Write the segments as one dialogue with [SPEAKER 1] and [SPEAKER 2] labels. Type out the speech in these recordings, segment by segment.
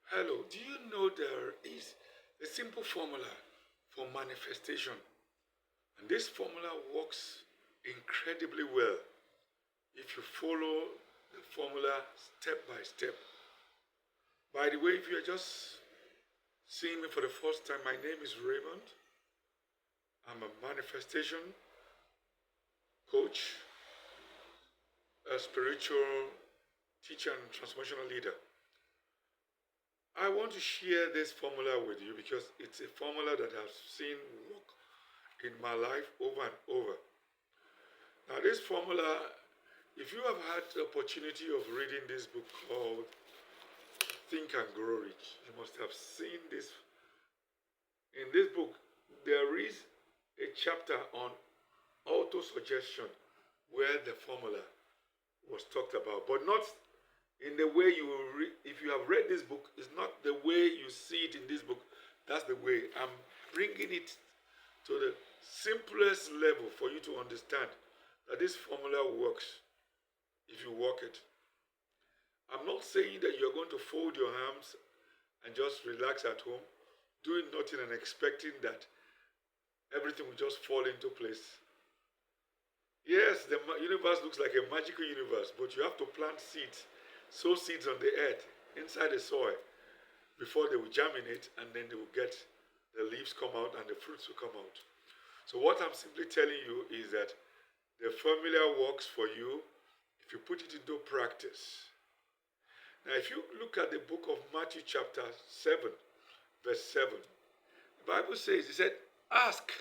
[SPEAKER 1] Hello, do you know there is a simple formula for manifestation? And this formula works incredibly well if you follow the formula step by step. By the way, if you're just seeing me for the first time, my name is Raymond. I'm a manifestation coach, a spiritual teacher, and transformational leader. I want to share this formula with you because it's a formula that I've seen work in my life over and over. Now, this formula, if you have had the opportunity of reading this book called Think and Grow Rich, you must have seen this. In this book, there is a chapter on auto-suggestion where the formula was talked about, but not in the way you will read. If you have read this book, it's not the way you see it in this book. That's the way. I'm bringing it to the simplest level for you to understand that this formula works if you work it. I'm not saying that you're going to fold your arms and just relax at home, doing nothing and expecting that everything will just fall into place. Yes, the universe looks like a magical universe, but you have to plant seeds, sow seeds on the earth, inside the soil, before they will germinate, and then they will get, the leaves come out and the fruits will come out. So what I'm simply telling you is that the formula works for you if you put it into practice. Now, if you look at the book of Matthew chapter 7, verse 7, the Bible says, it said, ask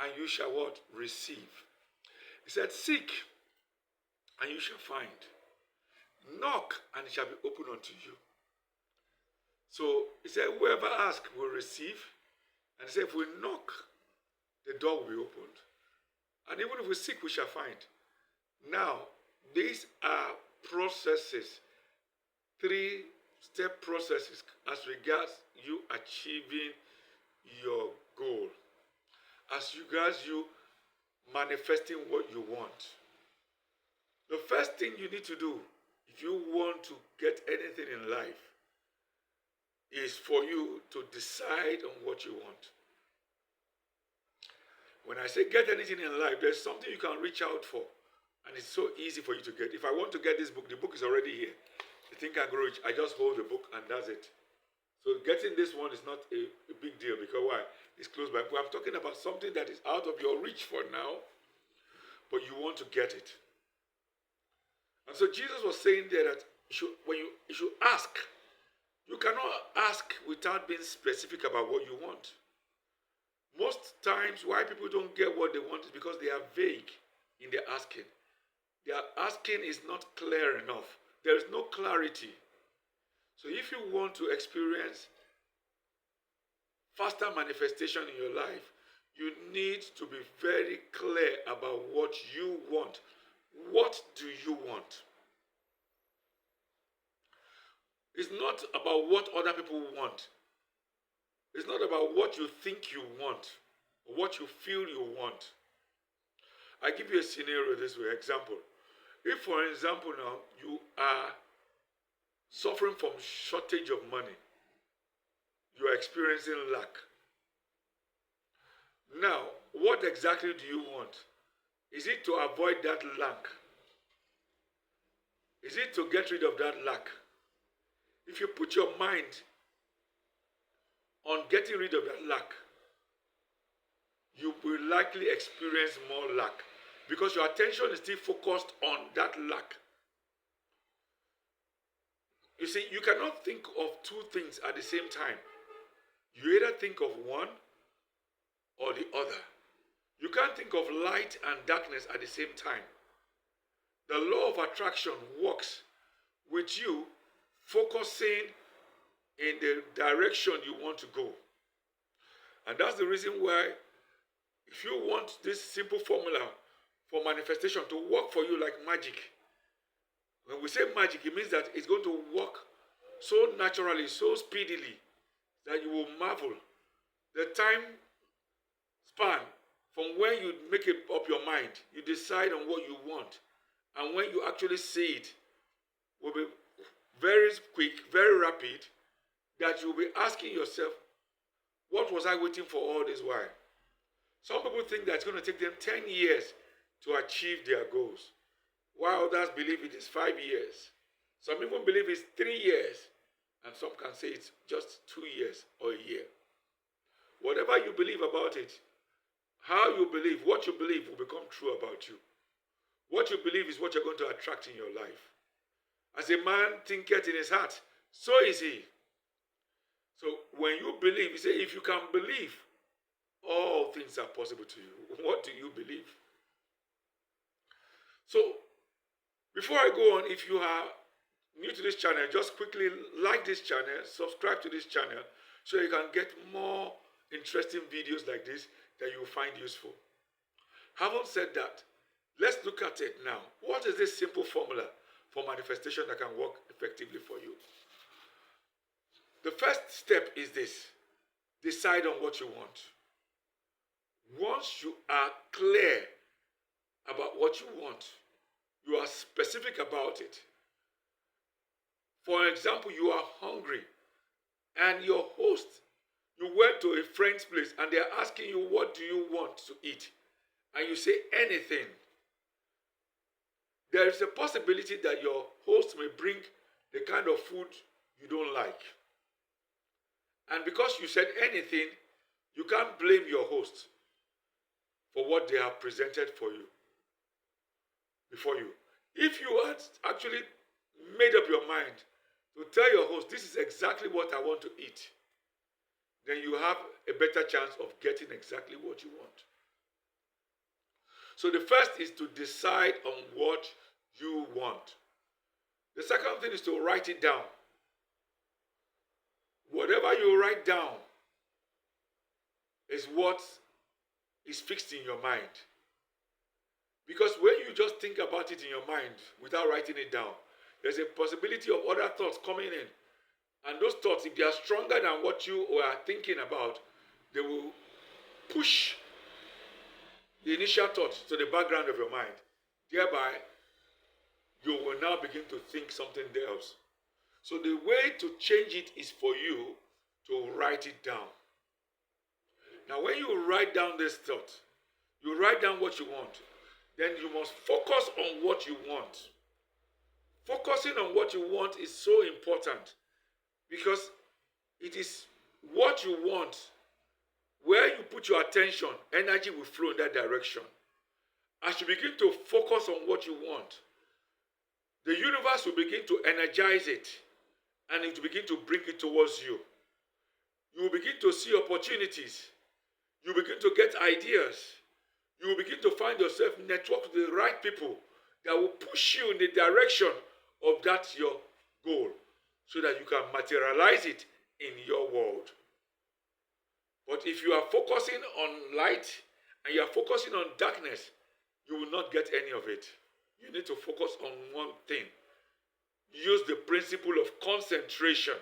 [SPEAKER 1] and you shall what? Receive. It said, seek and you shall find. Knock and it shall be opened unto you. So it said, whoever asks will receive. And it said, if we knock, the door will be opened. And even if we seek, we shall find. Now, these are processes, 3-step processes as regards you achieving your goal. As regards you manifesting what you want. The first thing you need to do if you want to get anything in life is for you to decide on what you want. When I say get anything in life, there's something you can reach out for. And it's so easy for you to get. If I want to get this book, the book is already here. The Think and Grow Rich, I just hold the book and that's it. So getting this one is not a big deal because why? It's close by. But I'm talking about something that is out of your reach for now, but you want to get it. And so Jesus was saying there that you should ask. You cannot ask without being specific about what you want. Most times why people don't get what they want is because they are vague in their asking. Their asking is not clear enough. There is no clarity. So if you want to experience faster manifestation in your life, you need to be very clear about what you want. What do you want? It's not about what other people want. It's not about what you think you want or what you feel you want. I give you a scenario this way. Example. If, for example, now you are suffering from shortage of money, you are experiencing lack. Now, what exactly do you want? Is it to avoid that lack? Is it to get rid of that lack? If you put your mind on getting rid of that lack, you will likely experience more lack because your attention is still focused on that lack. You see, you cannot think of two things at the same time. You either think of one or the other. You can't think of light and darkness at the same time. The law of attraction works with you focusing in the direction you want to go. And that's the reason why if you want this simple formula for manifestation to work for you like magic, when we say magic, it means that it's going to work so naturally, so speedily, that you will marvel. The time span from when you make up your mind, you decide on what you want, and when you actually see it, will be very quick, very rapid, that you'll be asking yourself, what was I waiting for all this while? Some people think that it's going to take them 10 years to achieve their goals, while others believe it is 5 years. Some even believe it's 3 years, and some can say it's just 2 years or a year. Whatever you believe about it, how you believe, what you believe will become true about you. What you believe is what you're going to attract in your life. As a man thinketh in his heart, so is he. So when you believe, you say, if you can believe, all things are possible to you. What do you believe? So, before I go on, if you are new to this channel, just quickly like this channel, subscribe to this channel, so you can get more interesting videos like this that you will find useful. Having said that, let's look at it now. What is this simple formula for manifestation that can work effectively for you? The first step is this: decide on what you want. Once you are clear about what you want, you are specific about it. For example, you are hungry and your host, you went to a friend's place and they are asking you, what do you want to eat? And you say anything. There is a possibility that your host may bring the kind of food you don't like. And because you said anything, you can't blame your host for what they have presented for you, before you. If you had actually made up your mind to tell your host, this is exactly what I want to eat, then you have a better chance of getting exactly what you want. So the first is to decide on what you want. The second thing is to write it down. Whatever you write down is what is fixed in your mind. Because when you just think about it in your mind without writing it down, there's a possibility of other thoughts coming in. And those thoughts, if they are stronger than what you are thinking about, they will push the initial thoughts to the background of your mind. Thereby, you will now begin to think something else. So the way to change it is for you to write it down. Now, when you write down this thought, you write down what you want, then you must focus on what you want. Focusing on what you want is so important because it is what you want. Where you put your attention, energy will flow in that direction. As you begin to focus on what you want, the universe will begin to energize it and it will begin to bring it towards you. You will begin to see opportunities. You begin to get ideas. You will begin to find yourself network with the right people that will push you in the direction of that your goal so that you can materialize it in your world. But if you are focusing on light and you are focusing on darkness, you will not get any of it. You need to focus on one thing. Use the principle of concentration.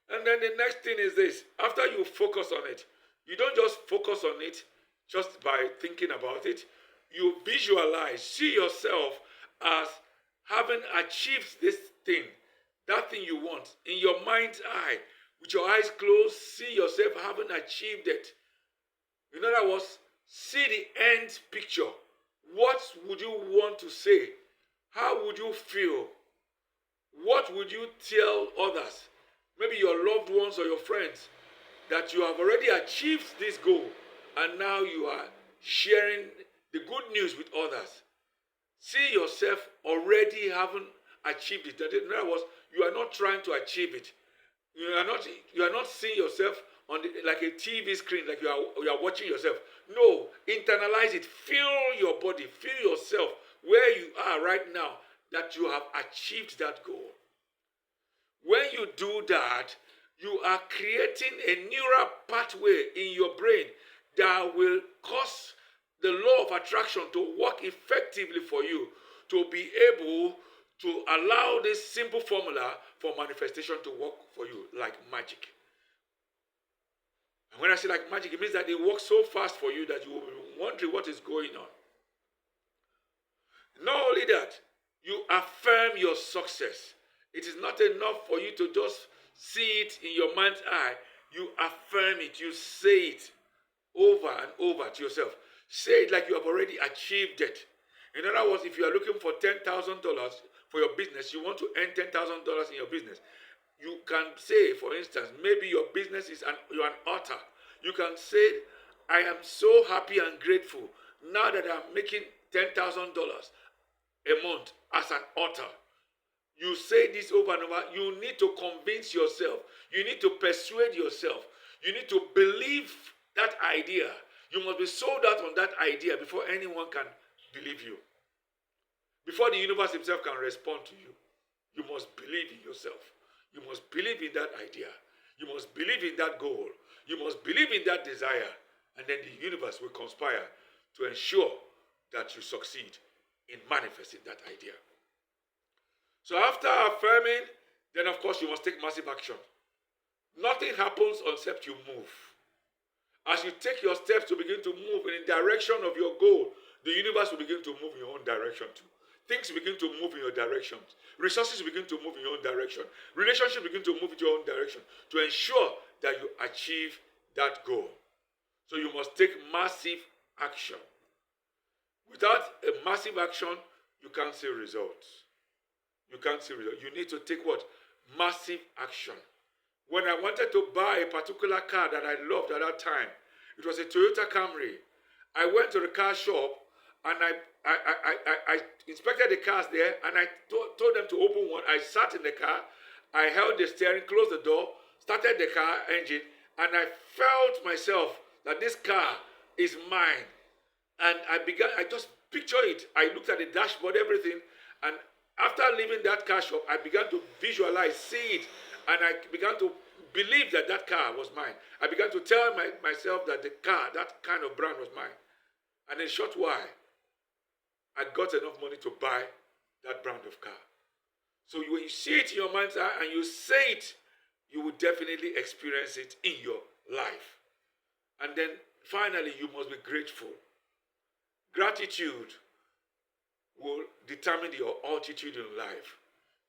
[SPEAKER 1] And then the next thing is this. After you focus on it, you don't just focus on it just by thinking about it. You visualize, see yourself as having achieved this thing, that thing you want, in your mind's eye. With your eyes closed, see yourself having achieved it. In other words, see the end picture. What would you want to say? How would you feel? What would you tell others? Maybe your loved ones or your friends, that you have already achieved this goal and now you are sharing the good news with others. See yourself already having achieved it. In other words, you are not trying to achieve it. You are not seeing yourself on like a TV screen, like you are watching yourself. No, internalize it. Feel your body, feel yourself where you are right now, that you have achieved that goal. When you do that, you are creating a neural pathway in your brain that will cause the law of attraction to work effectively for you, to be able to allow this simple formula for manifestation to work for you like magic. And when I say like magic, it means that it works so fast for you that you will be wondering what is going on. Not only that, you affirm your success. It is not enough for you to just see it in your mind's eye, you affirm it, you say it over and over to yourself. Say it like you have already achieved it. In other words, if you are looking for $10,000 for your business, you want to earn $10,000 in your business, you can say, for instance, maybe your business is you're an author. You can say, I am so happy and grateful now that I'm making $10,000 a month as an author. You say this over and over. You need to convince yourself. You need to persuade yourself. You need to believe that idea. You must be sold out on that idea before anyone can believe you. Before the universe itself can respond to you, you must believe in yourself. You must believe in that idea. You must believe in that goal. You must believe in that desire. And then the universe will conspire to ensure that you succeed in manifesting that idea. So after affirming, then of course you must take massive action. Nothing happens except you move. As you take your steps to begin to move in the direction of your goal, the universe will begin to move in your own direction too. Things begin to move in your direction. Resources begin to move in your own direction. Relationships begin to move in your own direction to ensure that you achieve that goal. So you must take massive action. Without a massive action, you can't see results. You can't see results. You need to take what? Massive action. When I wanted to buy a particular car that I loved at that time, it was a Toyota Camry. I went to the car shop and I inspected the cars there, and I told them to open one. I sat in the car, I held the steering, closed the door, started the car engine, and I felt myself that this car is mine. And I just picture it. I looked at the dashboard, everything, and after leaving that car shop, I began to visualize, see it, and I began to believe that that car was mine. I began to tell myself that the car, that kind of brand was mine. And in a short while, I got enough money to buy that brand of car. So when you see it in your mind's eye and you say it, you will definitely experience it in your life. And then finally, you must be grateful. Gratitude will determine your altitude in life.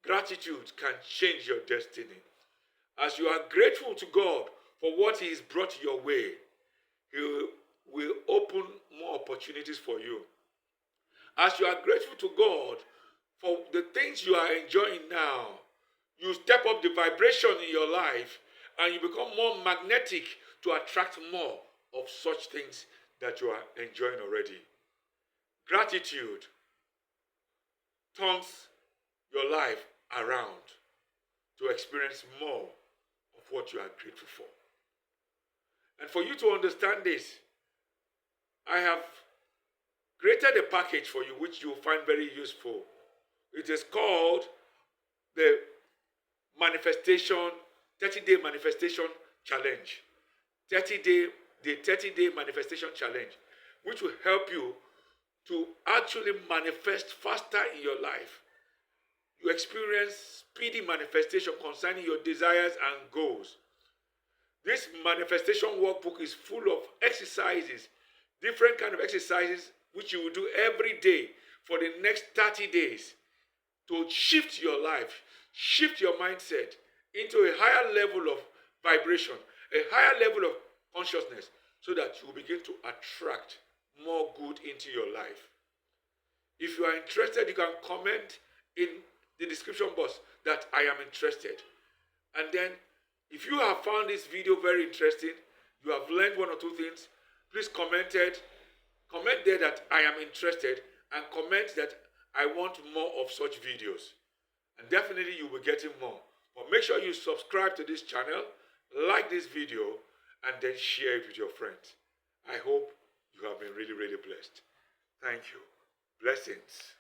[SPEAKER 1] Gratitude can change your destiny. As you are grateful to God for what He has brought your way, He will open more opportunities for you. As you are grateful to God for the things you are enjoying now, you step up the vibration in your life and you become more magnetic to attract more of such things that you are enjoying already. Gratitude turns your life around to experience more of what you are grateful for. And for you to understand this, I have created a package for you which you will find very useful. It is called the 30-day manifestation challenge. The 30-day manifestation challenge, which will help you to actually manifest faster in your life. You experience speedy manifestation concerning your desires and goals. This manifestation workbook is full of exercises, different kind of exercises which you will do every day for the next 30 days to shift your life, shift your mindset into a higher level of vibration, a higher level of consciousness, so that you will begin to attract more good into your life. If you are interested, you can comment in the description box that I am interested. And then, if you have found this video very interesting, you have learned one or two things, please comment there that I am interested, and comment that I want more of such videos. And definitely you will be getting more. But make sure you subscribe to this channel, like this video, and then share it with your friends. I hope you have been really, really blessed. Thank you. Blessings.